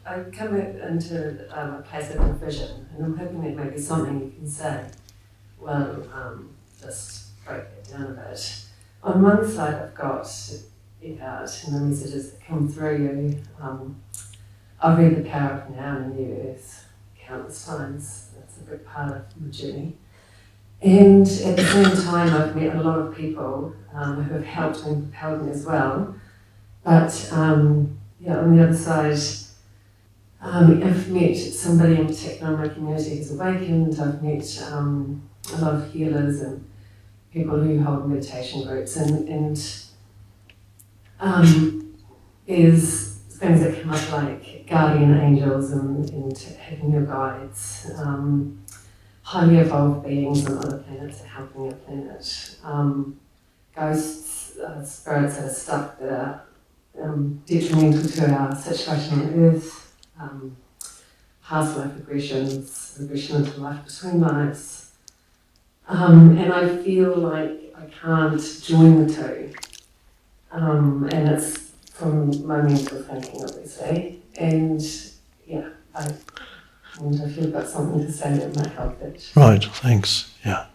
I come into a place of vision, and I'm hoping that maybe something you can say will just break it down a bit. On one side, I've got it out and the messages that come through you. I've read The Power of Now and the New Earth countless times. That's a big part of my journey. And at the same time, I've met a lot of people who have helped and propelled me as well. But on the other side, I've met somebody in particular in my community who's awakened. I've met a lot of healers and people who hold meditation groups, and there's things that come up like guardian angels and having your guides, highly evolved beings on other planets that are helping your planet, ghosts, spirits that are stuck that are detrimental to our situation on Earth, past life regressions, regression into life between lives. And I feel like I can't join the two. And it's from my mental thinking, obviously. And yeah, I wonder if you've got something to say that might help it. Right, thanks. Yeah.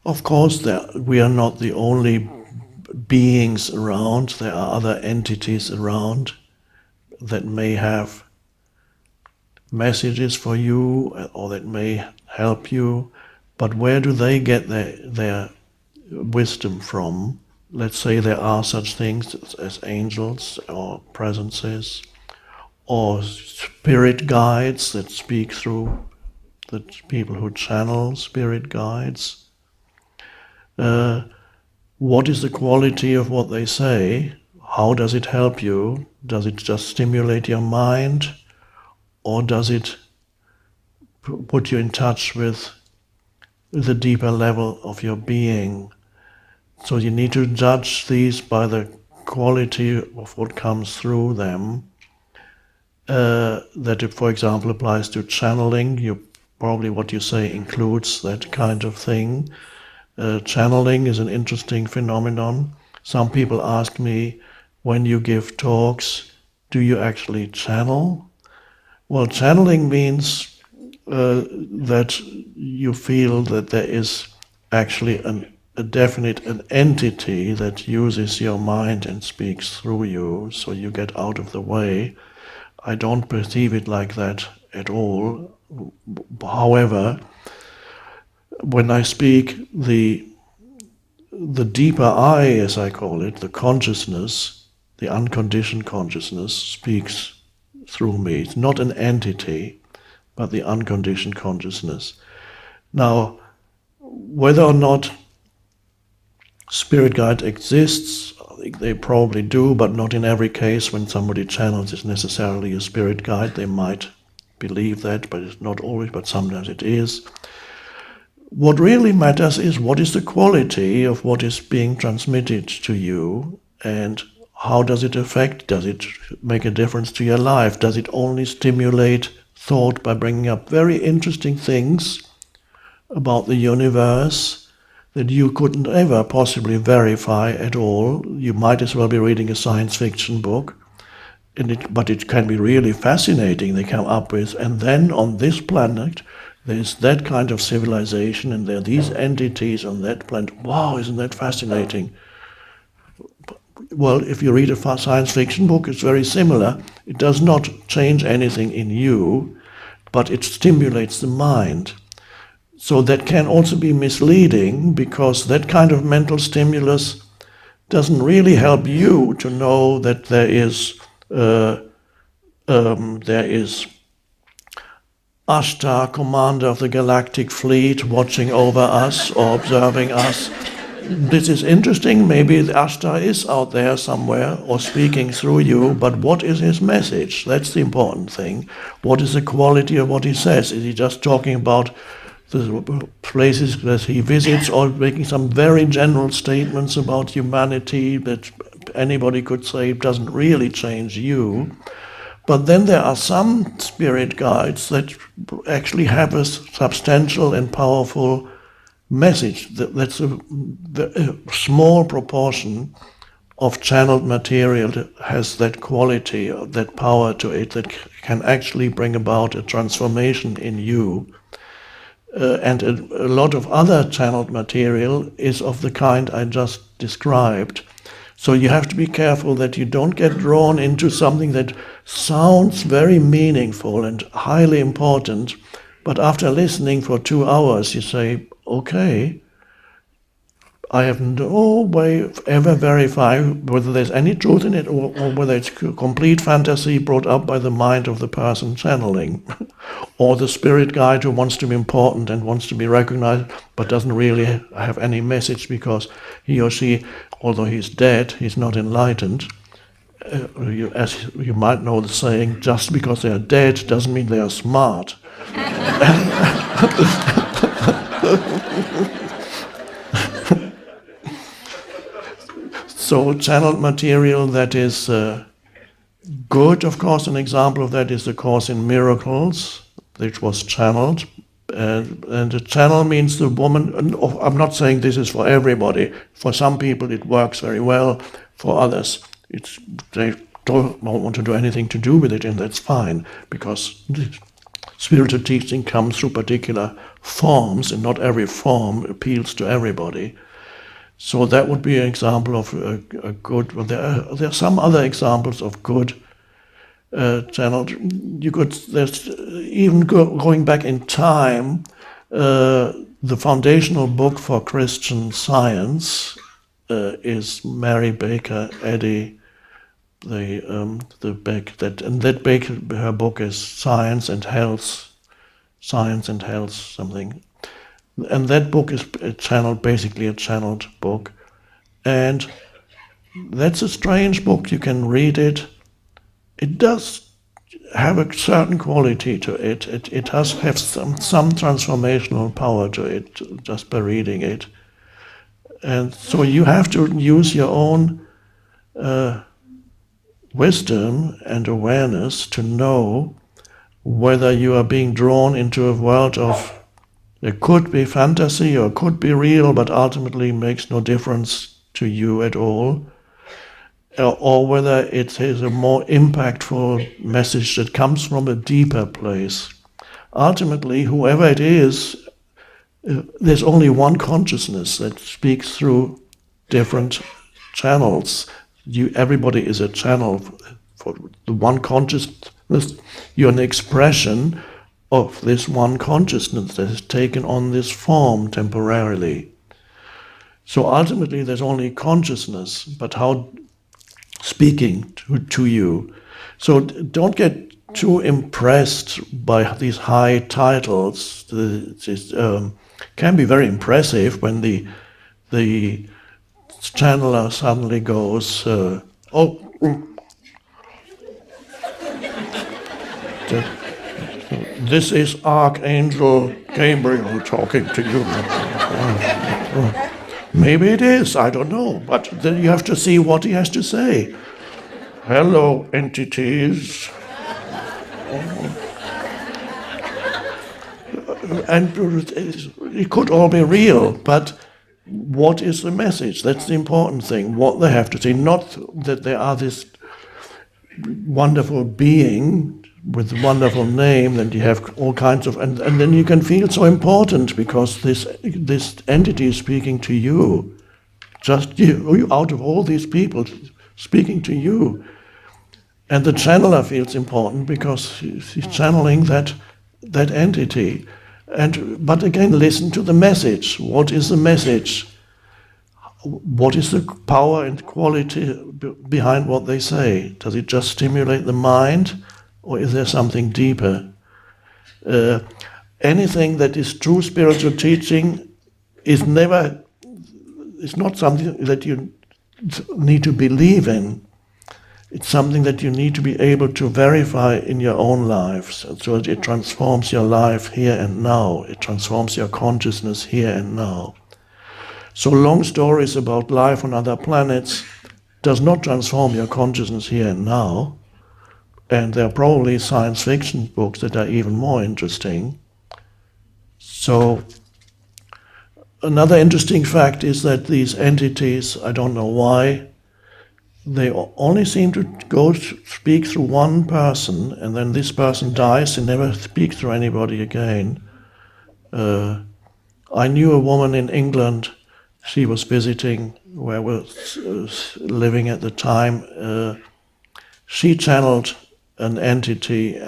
Of course, we are not the only beings around. There are other entities around that may have messages for you or that may help you. But where do they get their wisdom from? Let's say there are such things as angels or presences or spirit guides that speak through the people who channel spirit guides. What is the quality of what they say? How does it help you? Does it just stimulate your mind? Or does it put you in touch with the deeper level of your being? So you need to judge these by the quality of what comes through them. That, for example, applies to channeling. Probably what you say includes that kind of thing. Channeling is an interesting phenomenon. Some people ask me, when you give talks, do you actually channel? Well, channeling means that you feel that there is actually a definite an entity that uses your mind and speaks through you, so you get out of the way. I don't perceive it like that at all. However, when I speak, the deeper I, as I call it, the consciousness, the unconditioned consciousness, speaks through me. It's not an entity, but the unconditioned consciousness. Now, whether or not spirit guide exists, I think they probably do, but not in every case. When somebody channels is necessarily a spirit guide. They might believe that, but it's not always, but sometimes it is. What really matters is what is the quality of what is being transmitted to you, and how does it affect? Does it make a difference to your life? Does it only stimulate thought by bringing up very interesting things about the universe that you couldn't ever possibly verify at all? You might as well be reading a science fiction book, but it can be really fascinating. They come up with, and then on this planet, there's that kind of civilization, and there are these entities on that planet. Wow, isn't that fascinating? Well, if you read a science fiction book, it's very similar. It does not change anything in you, but it stimulates the mind. So that can also be misleading, because that kind of mental stimulus doesn't really help you to know that there is Ashtar, commander of the galactic fleet, watching over us or observing us. This is interesting. Maybe Ashtar is out there somewhere or speaking through you, but what is his message? That's the important thing. What is the quality of what he says? Is he just talking about the places that he visits, or making some very general statements about humanity that anybody could say doesn't really change you? But then there are some spirit guides that actually have a substantial and powerful message. That's a small proportion of channeled material that has that quality, that power to it, that can actually bring about a transformation in you. And a lot of other channeled material is of the kind I just described. So you have to be careful that you don't get drawn into something that sounds very meaningful and highly important, but after listening for 2 hours you say, okay, I have no way of ever verifying whether there's any truth in it or whether it's complete fantasy brought up by the mind of the person channeling or the spirit guide who wants to be important and wants to be recognized but doesn't really have any message because he or she, although he's dead, he's not enlightened. As you might know the saying, just because they are dead doesn't mean they are smart. So channeled material that is good, of course, an example of that is the Course in Miracles, which was channeled. And a channel means the woman, I'm not saying this is for everybody. For some people it works very well, for others they don't want to do anything to do with it, and that's fine, because spiritual teaching comes through particular forms, and not every form appeals to everybody. So that would be an example of a good. Well, there are some other examples of good channeled. You could. There's even going back in time. The foundational book for Christian Science is Mary Baker Eddy. The her book is Science and Health something. And that book is basically a channeled book. And that's a strange book. You can read it. It does have a certain quality to it. It does have some transformational power to it just by reading it. And so you have to use your own wisdom and awareness to know whether you are being drawn into a world of it could be fantasy or could be real, but ultimately makes no difference to you at all, or whether it is a more impactful message that comes from a deeper place. Ultimately, whoever it is, there's only one consciousness that speaks through different channels. Everybody is a channel for the one consciousness. You're an expression of this one consciousness that has taken on this form temporarily. So ultimately there's only consciousness, but how speaking to you. So don't get too impressed by these high titles. It can be very impressive when the channeler suddenly goes, this is Archangel Gabriel talking to you. Maybe it is, I don't know, but then you have to see what he has to say. Hello, entities. And it could all be real, but what is the message? That's the important thing, what they have to say. Not that they are this wonderful being with a wonderful name, that you have all kinds of, and then you can feel so important because this entity is speaking to you, just you out of all these people speaking to you, and the channeler feels important because he's channeling that entity, but again, listen to the message. What is the message? What is the power and quality behind what they say? Does it just stimulate the mind? Or is there something deeper? Anything that is true spiritual teaching is not something that you need to believe in. It's something that you need to be able to verify in your own life, so that it transforms your life here and now. It transforms your consciousness here and now. So long stories about life on other planets does not transform your consciousness here and now. And there are probably science fiction books that are even more interesting. So another interesting fact is that these entities, I don't know why, they only seem to speak through one person, and then this person dies and never speak through anybody again. I knew a woman in England. She was visiting where I was living at the time. She channeled an entity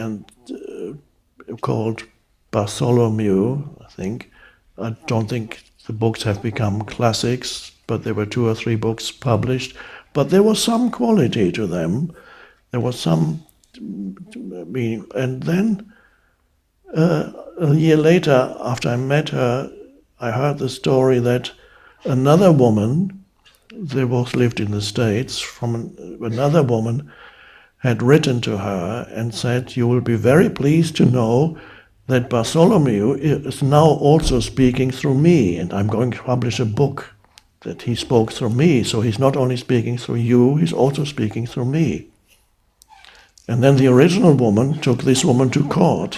called Bartholomew, I think. I don't think the books have become classics, but there were 2 or 3 books published. But there was some quality to them. There was some meaning. And then a year later, after I met her, I heard the story that another woman, they both lived in the States, another woman had written to her and said, "You will be very pleased to know that Bartholomew is now also speaking through me, and I'm going to publish a book that he spoke through me. So he's not only speaking through you, he's also speaking through me." And then the original woman took this woman to court.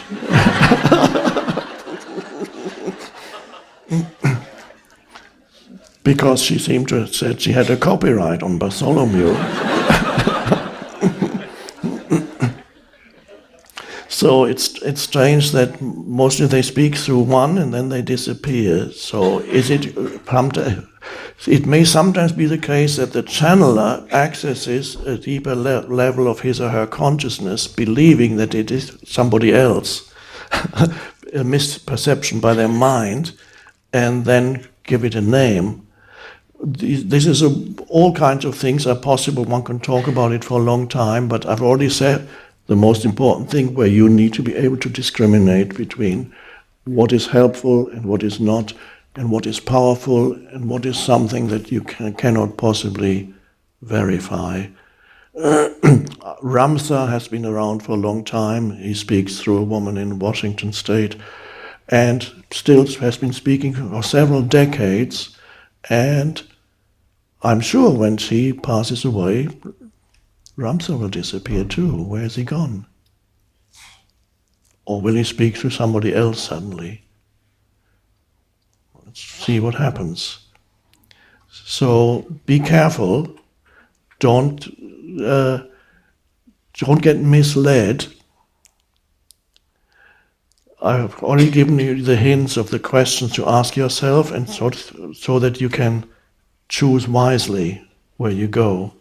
Because she seemed to have said she had a copyright on Bartholomew. So it's strange that mostly they speak through one and then they disappear. So it may sometimes be the case that the channeler accesses a deeper level of his or her consciousness, believing that it is somebody else, a misperception by their mind, and then give it a name. This is all kinds of things are possible. One can talk about it for a long time, but I've already said the most important thing where you need to be able to discriminate between what is helpful and what is not, and what is powerful and what is something that you cannot possibly verify. Ramtha has been around for a long time. He speaks through a woman in Washington State and still has been speaking for several decades. And I'm sure when she passes away, Ramtha will disappear too. Where has he gone? Or will he speak to somebody else suddenly? Let's see what happens. So be careful. Don't get misled. I've already given you the hints of the questions to ask yourself, and so that you can choose wisely where you go.